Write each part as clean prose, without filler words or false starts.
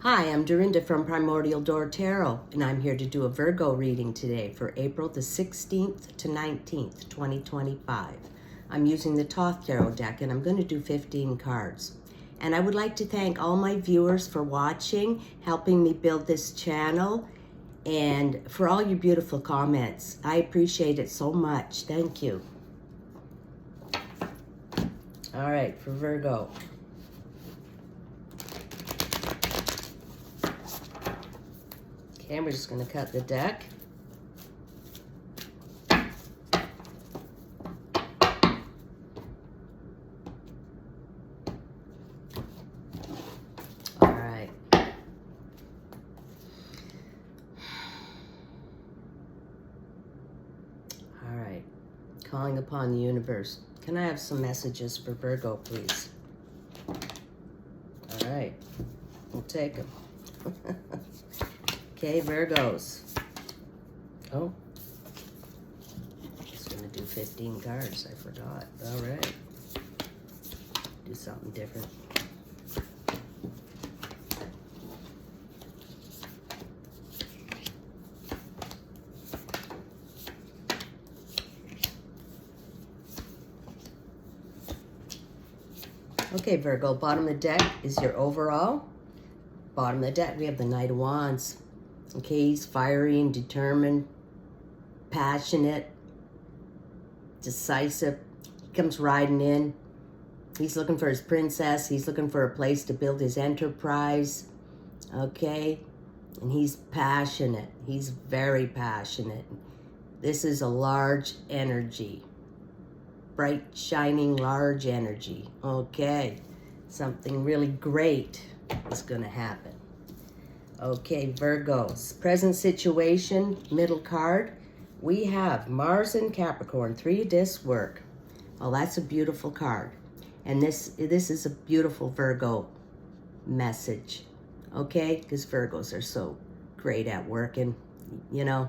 Hi, I'm Dorinda from PrimordialDor Tarot, and I'm here to do a Virgo reading today for April the 16th to 19th, 2025. I'm using the Thoth Tarot deck, and I'm going to do 15 cards. And I would like to thank all my viewers for watching, helping me build this channel, and for all your beautiful comments. I appreciate it so much. Thank you. All right, for Virgo. Okay, we're just going to cut the deck. All right. All right. Calling upon the universe. Can I have some messages for Virgo, please? All right. We'll take them. Okay, Virgos. Oh, I was going to do 15 cards. I forgot. All right. Do something different. Okay, Virgo, bottom of the deck is your overall. Bottom of the deck, we have the Knight of Wands. Okay, he's fiery and determined, passionate, decisive. He comes riding in. He's looking for his princess. He's looking for a place to build his enterprise. Okay, and he's passionate. He's very passionate. This is a large energy. Bright, shining, large energy. Okay, something really great is going to happen. Okay, Virgos. Present situation, middle card. We have Mars and Capricorn, 3 disc work. Well, that's a beautiful card. And this is a beautiful Virgo message. Okay, because Virgos are so great at working, you know.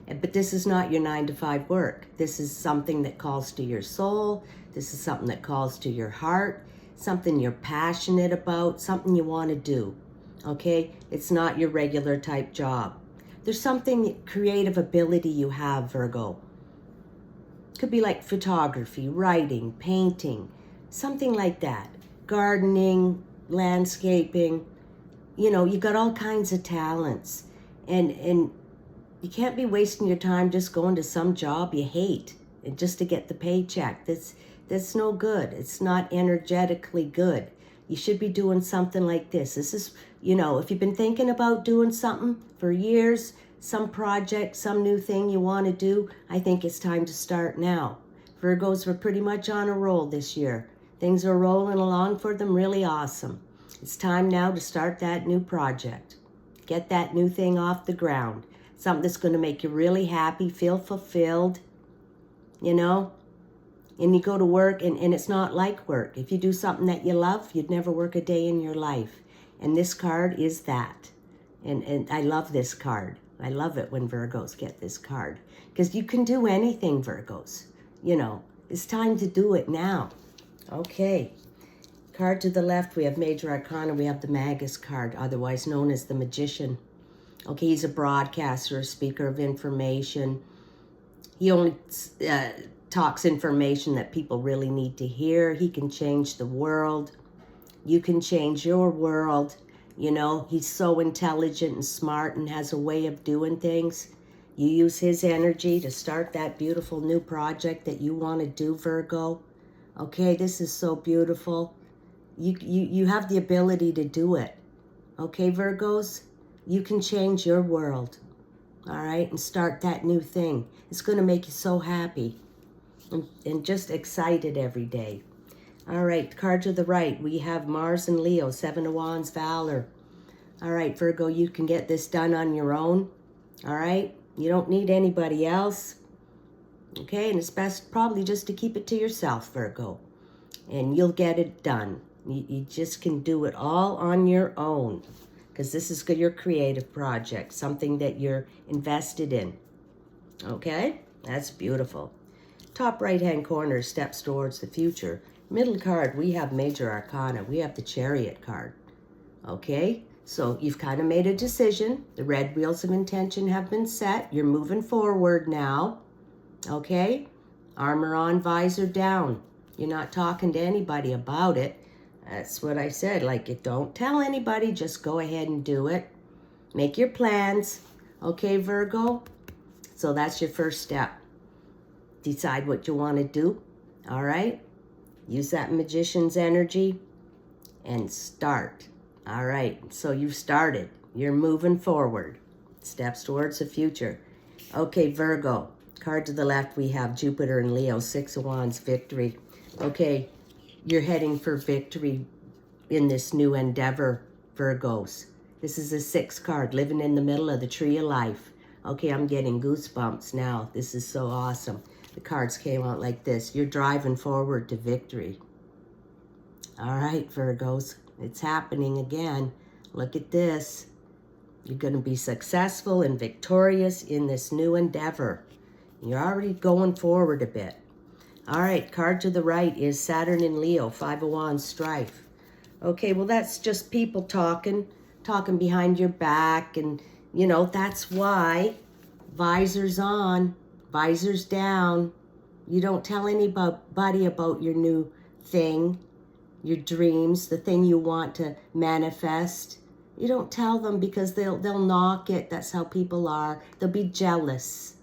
But this is not your 9-to-5 work. This is something that calls to your soul. This is something that calls to your heart. Something you're passionate about. Something you want to do. Okay? It's not your regular type job. There's something, creative ability you have, Virgo. Could be like photography, writing, painting, something like that. Gardening, landscaping. You know, you got all kinds of talents. And you can't be wasting your time just going to some job you hate and just to get the paycheck. That's no good. It's not energetically good. You should be doing something like this. This is, you know, if you've been thinking about doing something for years, some project, some new thing you want to do, I think it's time to start now. Virgos were pretty much on a roll this year. Things are rolling along for them really awesome. It's time now to start that new project. Get that new thing off the ground. Something that's going to make you really happy, feel fulfilled, you know? And you go to work, and it's not like work. If you do something that you love, you'd never work a day in your life. And this card is that. And I love this card. I love it when Virgos get this card. Because you can do anything, Virgos. You know, it's time to do it now. Okay. Card to the left, we have Major Arcana. We have the Magus card, otherwise known as the Magician. Okay, he's a broadcaster, a speaker of information. He only talks information that people really need to hear. He can change the world. You can change your world. You know, he's so intelligent and smart and has a way of doing things. You use his energy to start that beautiful new project that you want to do, Virgo. Okay, this is so beautiful. You have the ability to do it. Okay, Virgos? You can change your world. All right? And start that new thing. It's going to make you so happy. And just excited every day. All right, card to the right, we have Mars and Leo, 7 of Wands, Valor. All right, Virgo, you can get this done on your own. All right? You don't need anybody else. Okay, and it's best probably just to keep it to yourself, Virgo. And you'll get it done. You just can do it all on your own. Because this is your creative project, something that you're invested in. Okay? That's beautiful. Top right-hand corner, steps towards the future. Middle card, we have Major Arcana. We have the Chariot card. Okay? So you've kind of made a decision. The red wheels of intention have been set. You're moving forward now. Okay? Armor on, visor down. You're not talking to anybody about it. That's what I said. Like, don't tell anybody. Just go ahead and do it. Make your plans. Okay, Virgo? So that's your first step. Decide what you want to do. All right? Use that magician's energy and start. All right, so you've started. You're moving forward. Steps towards the future. Okay, Virgo. Card to the left, we have Jupiter and Leo, 6 of Wands, victory. Okay, you're heading for victory in this new endeavor, Virgos. This is a 6 card, living in the middle of the tree of life. Okay, I'm getting goosebumps now. This is so awesome. The cards came out like this. You're driving forward to victory. All right, Virgos, it's happening again. Look at this. You're going to be successful and victorious in this new endeavor. You're already going forward a bit. All right, card to the right is Saturn and Leo, 5 of Wands, strife. Okay, well, that's just people talking behind your back. And, you know, that's why visors on, visors down. You don't tell anybody about your new thing, your dreams, the thing you want to manifest. You don't tell them because they'll knock it. That's how people are. They'll be jealous.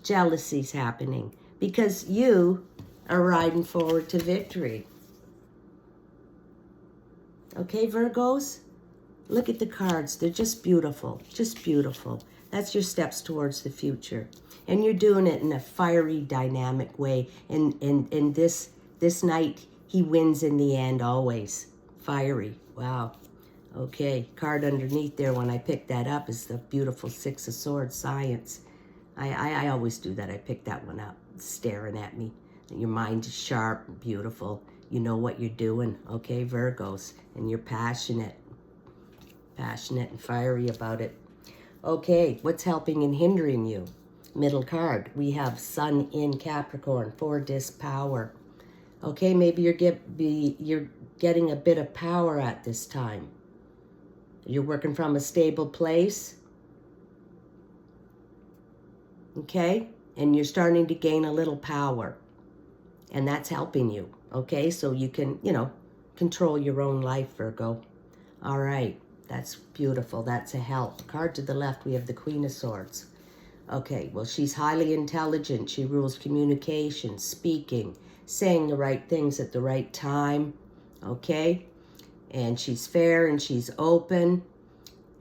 Jealousy's happening because you are riding forward to victory. Okay, Virgos? Look at the cards. They're just beautiful. Just beautiful. That's your steps towards the future. And you're doing it in a fiery, dynamic way. And this night, he wins in the end always. Fiery. Wow. Okay, card underneath there when I picked that up is the beautiful 6 of Swords, science. I always do that. I pick that one up, staring at me. Your mind is sharp and beautiful. You know what you're doing, okay, Virgos? And you're passionate and fiery about it. Okay, what's helping and hindering you? Middle card, we have Sun in Capricorn, 4 disc power. Okay, maybe you're getting a bit of power at this time. You're working from a stable place. Okay, and you're starting to gain a little power. And that's helping you. Okay, so you can, control your own life, Virgo. All right, that's beautiful. That's a help. Card to the left, we have the Queen of Swords. Okay, well, she's highly intelligent. She rules communication, speaking, saying the right things at the right time. Okay, and she's fair and she's open.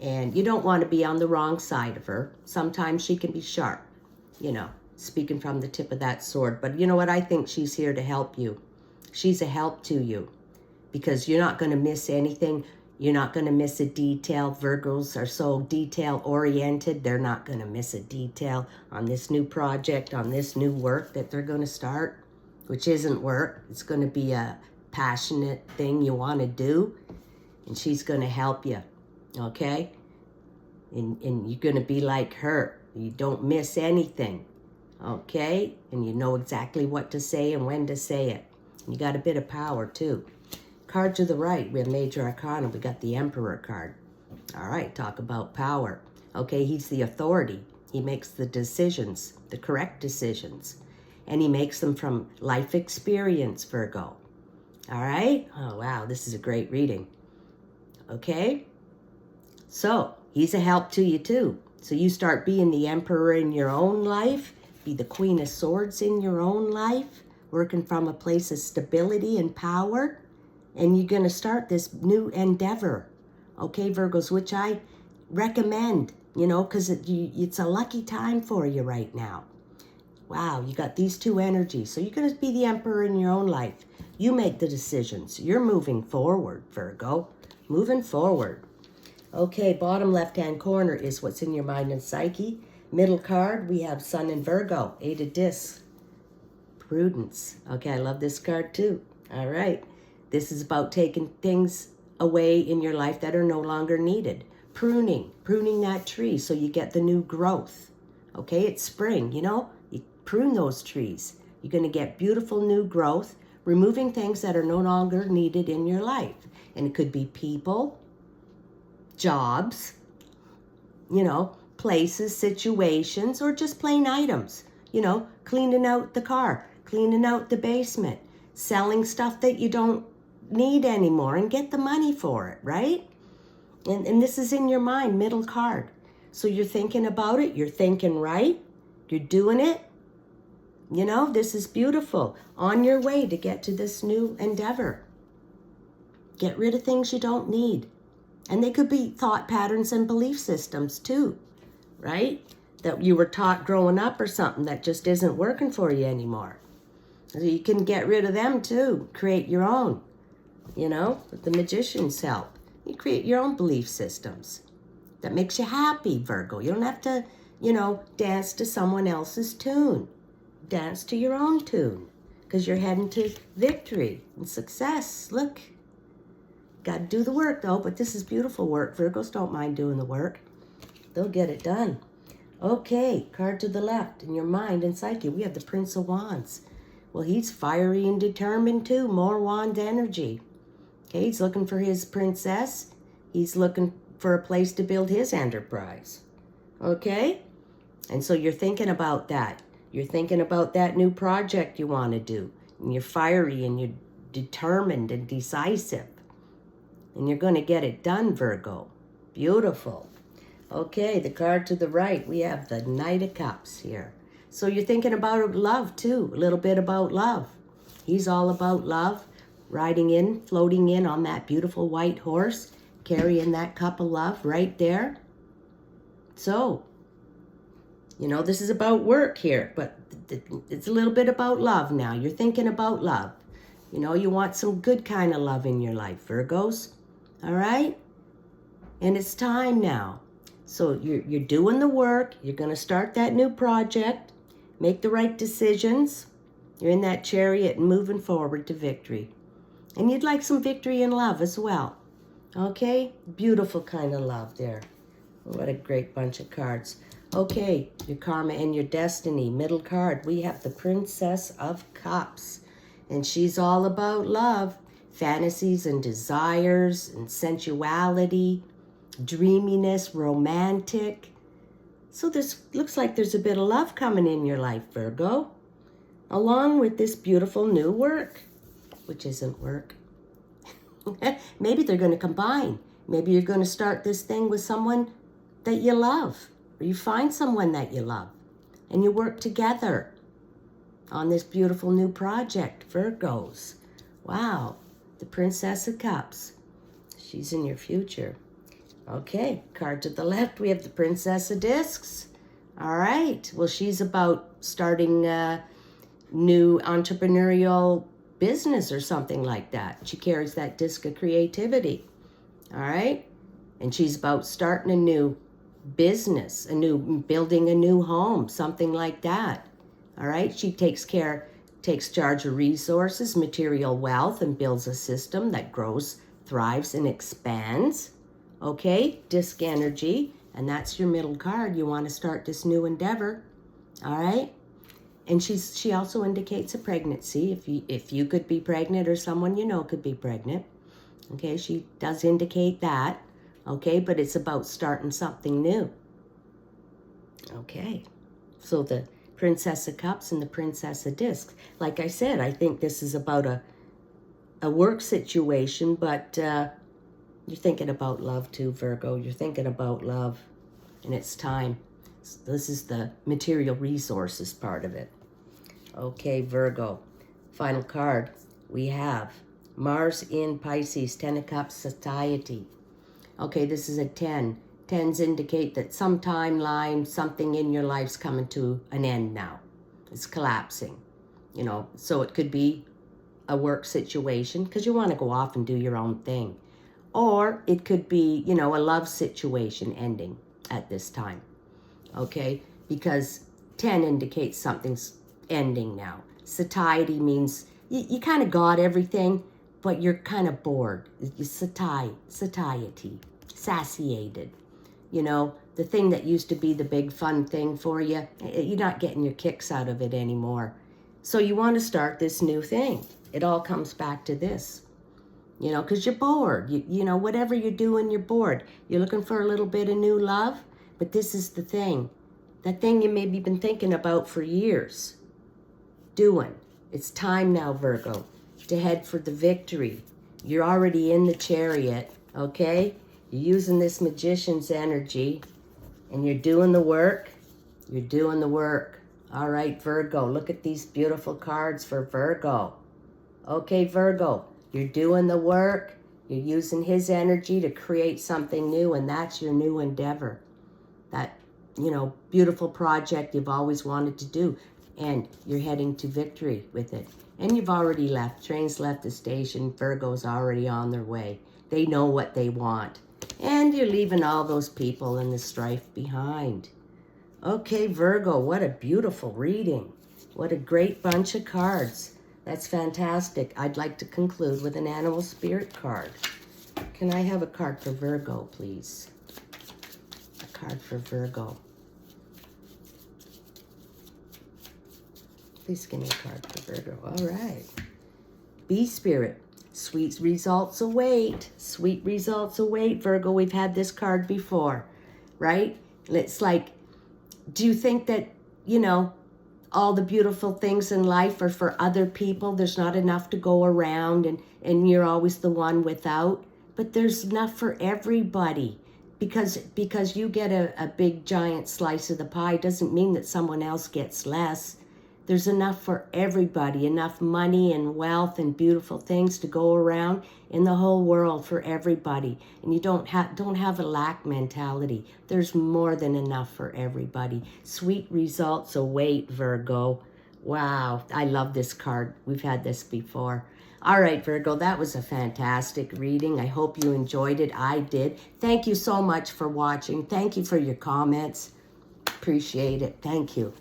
And you don't want to be on the wrong side of her. Sometimes she can be sharp, speaking from the tip of that sword. But you know what? I think she's here to help you. She's a help to you because you're not going to miss anything. You're not going to miss a detail. Virgos are so detail-oriented. They're not going to miss a detail on this new project, on this new work that they're going to start, which isn't work. It's going to be a passionate thing you want to do, and she's going to help you, okay? And you're going to be like her. You don't miss anything, okay? And you know exactly what to say and when to say it. You got a bit of power, too. Card to the right, we have Major Arcana. We got the Emperor card. All right, talk about power. Okay, he's the authority. He makes the decisions, the correct decisions. And he makes them from life experience, Virgo. All right? Oh, wow, this is a great reading. Okay? So, he's a help to you, too. So you start being the Emperor in your own life, be the Queen of Swords in your own life, working from a place of stability and power, and you're going to start this new endeavor, okay, Virgos, which I recommend, because it's a lucky time for you right now. Wow, you got these two energies. So you're going to be the Emperor in your own life. You make the decisions. You're moving forward, Virgo, moving forward. Okay, bottom left-hand corner is what's in your mind and psyche. Middle card, we have Sun in Virgo, 8 of discs. Prudence. Okay, I love this card too. All right. This is about taking things away in your life that are no longer needed. Pruning that tree so you get the new growth. Okay, it's spring, you prune those trees. You're going to get beautiful new growth, removing things that are no longer needed in your life. And it could be people, jobs, you know, places, situations, or just plain items. You know, cleaning out the car, cleaning out the basement, selling stuff that you don't need anymore and get the money for it, right? And this is in your mind, middle card. So you're thinking about it, you're thinking right, you're doing it. You know, this is beautiful. On your way to get to this new endeavor. Get rid of things you don't need. And they could be thought patterns and belief systems too, right? That you were taught growing up or something that just isn't working for you anymore. So you can get rid of them too. Create your own, you know, with the magician's help. You create your own belief systems that makes you happy, Virgo. You don't have to, you know, dance to someone else's tune. Dance to your own tune because you're heading to victory and success. Look, got to do the work though, but this is beautiful work. Virgos don't mind doing the work. They'll get it done. Okay, card to the left in your mind and psyche. We have the Prince of Wands. Well, he's fiery and determined too. More wand energy. Okay, he's looking for his princess. He's looking for a place to build his enterprise. Okay? And so you're thinking about that. You're thinking about that new project you want to do. And you're fiery and you're determined and decisive. And you're going to get it done, Virgo. Beautiful. Okay, the card to the right, we have the Knight of Cups here. So you're thinking about love too, a little bit about love. He's all about love, riding in, floating in on that beautiful white horse, carrying that cup of love right there. So, you know, this is about work here, but it's a little bit about love now. You're thinking about love. You know, you want some good kind of love in your life, Virgos. All right? And it's time now. So you're doing the work. You're going to start that new project. Make the right decisions. You're in that chariot and moving forward to victory. And you'd like some victory in love as well. Okay? Beautiful kind of love there. What a great bunch of cards. Okay, your karma and your destiny. Middle card, we have the Princess of Cups. And she's all about love. Fantasies and desires and sensuality. Dreaminess, romantic. So this looks like there's a bit of love coming in your life, Virgo. Along with this beautiful new work. Which isn't work. Maybe they're going to combine. Maybe you're going to start this thing with someone that you love. Or you find someone that you love. And you work together on this beautiful new project, Virgos. Wow. The Princess of Cups. She's in your future. Okay, card to the left, we have the Princess of Discs. All right, well, she's about starting a new entrepreneurial business or something like that. She carries that disc of creativity. All right, and she's about starting a new business, building a new home, something like that. All right, she takes charge of resources, material wealth, and builds a system that grows, thrives, and expands. Okay, disc energy, and that's your middle card. You want to start this new endeavor, all right? And she also indicates a pregnancy, if you could be pregnant or someone you know could be pregnant. Okay, she does indicate that, okay? But it's about starting something new. Okay, so the Princess of Cups and the Princess of Discs. Like I said, I think this is about a work situation, but you're thinking about love too, Virgo. You're thinking about love, and it's time. This is the material resources part of it. Okay, Virgo. Final card. We have Mars in Pisces, 10 of Cups, Satiety. Okay, this is a 10. 10s indicate that some timeline, something in your life's coming to an end now. It's collapsing. You know, so it could be a work situation because you want to go off and do your own thing. Or it could be, you know, a love situation ending at this time, okay? Because 10 indicates something's ending now. Satiety means you kind of got everything, but you're kind of bored. Satiety, satiated. You know, the thing that used to be the big fun thing for you, you're not getting your kicks out of it anymore. So you want to start this new thing. It all comes back to this. You know, because you're bored. You know, whatever you're doing, you're bored. You're looking for a little bit of new love. But this is the thing. That thing you maybe been thinking about for years. Doing. It's time now, Virgo, to head for the victory. You're already in the chariot, okay? You're using this magician's energy, and you're doing the work. You're doing the work. All right, Virgo, look at these beautiful cards for Virgo. Okay, Virgo, you're doing the work. You're using his energy to create something new, and that's your new endeavor. That, you know, beautiful project you've always wanted to do. And you're heading to victory with it. And you've already left. Train's left the station. Virgo's already on their way. They know what they want. And you're leaving all those people in the strife behind. Okay, Virgo, what a beautiful reading. What a great bunch of cards. That's fantastic. I'd like to conclude with an animal spirit card. Can I have a card for Virgo, please? A card for Virgo. Please give me a card for Virgo. All right. Bee Spirit. Sweet results await. Sweet results await, Virgo. We've had this card before, right? It's like, do you think that, you know, all the beautiful things in life are for other people? There's not enough to go around and you're always the one without. But there's enough for everybody. Because you get a big giant slice of the pie doesn't mean that someone else gets less. There's enough for everybody, enough money and wealth and beautiful things to go around in the whole world for everybody. And you don't have a lack mentality. There's more than enough for everybody. Sweet results await, Virgo. Wow, I love this card. We've had this before. All right, Virgo, that was a fantastic reading. I hope you enjoyed it. I did. Thank you so much for watching. Thank you for your comments. Appreciate it. Thank you.